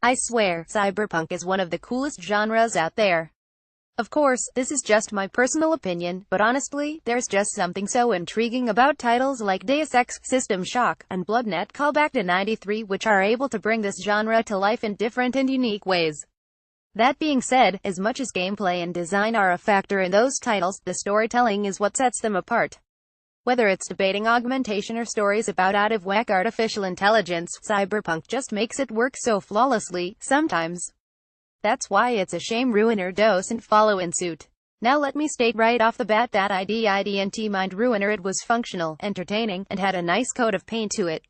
I swear, cyberpunk is one of the coolest genres out there. Of course, this is just my personal opinion, but honestly, there's just something so intriguing about titles like Deus Ex, System Shock, and BloodNet Callback to 93 which are able to bring this genre to life in different and unique ways. That being said, as much as gameplay and design are a factor in those titles, the storytelling is what sets them apart. Whether it's debating augmentation or stories about out-of-whack artificial intelligence, cyberpunk just makes it work so flawlessly, sometimes. That's why it's a shame Ruiner doesn't follow in suit. Now let me state right off the bat that I didn't mind Ruiner. It was functional, entertaining, and had a nice coat of paint to it.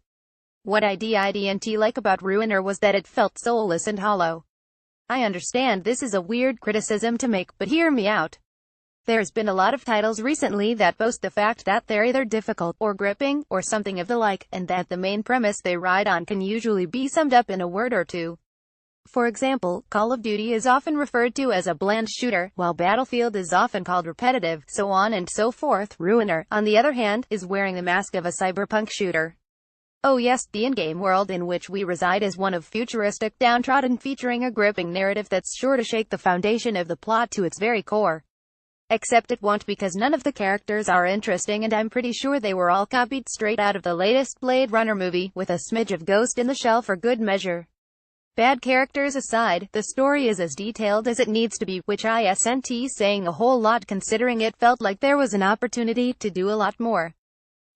What I didn't like about Ruiner was that it felt soulless and hollow. I understand this is a weird criticism to make, but hear me out. There's been a lot of titles recently that boast the fact that they're either difficult, or gripping, or something of the like, and that the main premise they ride on can usually be summed up in a word or two. For example, Call of Duty is often referred to as a bland shooter, while Battlefield is often called repetitive, so on and so forth. Ruiner, on the other hand, is wearing the mask of a cyberpunk shooter. Oh yes, the in-game world in which we reside is one of futuristic, downtrodden, featuring a gripping narrative that's sure to shake the foundation of the plot to its very core. Except it won't, because none of the characters are interesting, and I'm pretty sure they were all copied straight out of the latest Blade Runner movie, with a smidge of Ghost in the Shell for good measure. Bad characters aside, the story is as detailed as it needs to be, which isn't saying a whole lot considering it felt like there was an opportunity to do a lot more,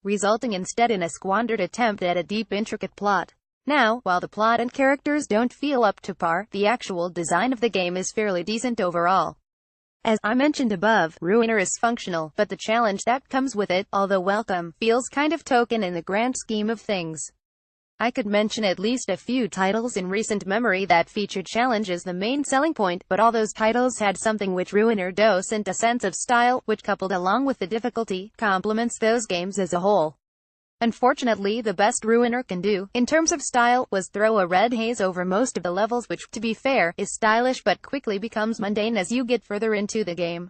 resulting instead in a squandered attempt at a deep, intricate plot. Now, while the plot and characters don't feel up to par, the actual design of the game is fairly decent overall. As I mentioned above, Ruiner is functional, but the challenge that comes with it, although welcome, feels kind of token in the grand scheme of things. I could mention at least a few titles in recent memory that featured challenge as the main selling point, but all those titles had something which Ruiner doesn't: a sense of style, which coupled along with the difficulty, complements those games as a whole. Unfortunately, the best Ruiner can do, in terms of style, was throw a red haze over most of the levels, which, to be fair, is stylish but quickly becomes mundane as you get further into the game.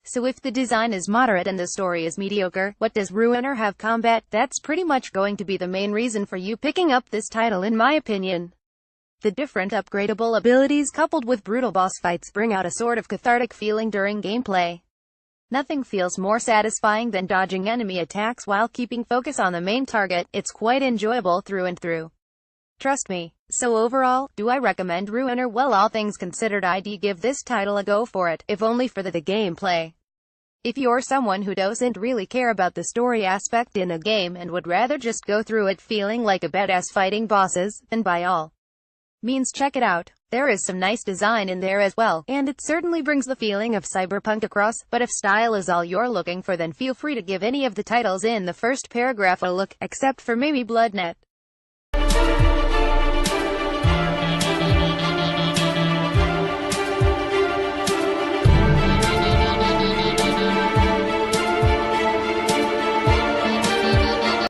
So if the design is moderate and the story is mediocre, what does Ruiner have? Combat. That's pretty much going to be the main reason for you picking up this title in my opinion. The different upgradable abilities coupled with brutal boss fights bring out a sort of cathartic feeling during gameplay. Nothing feels more satisfying than dodging enemy attacks while keeping focus on the main target. It's quite enjoyable through and through. Trust me. So overall, do I recommend Ruiner? Well, all things considered, I'd give this title a go for it, if only for the gameplay. If you're someone who doesn't really care about the story aspect in a game and would rather just go through it feeling like a badass fighting bosses, then by all means check it out. There is some nice design in there as well, and it certainly brings the feeling of cyberpunk across, but if style is all you're looking for, then feel free to give any of the titles in the first paragraph a look, except for maybe BloodNet.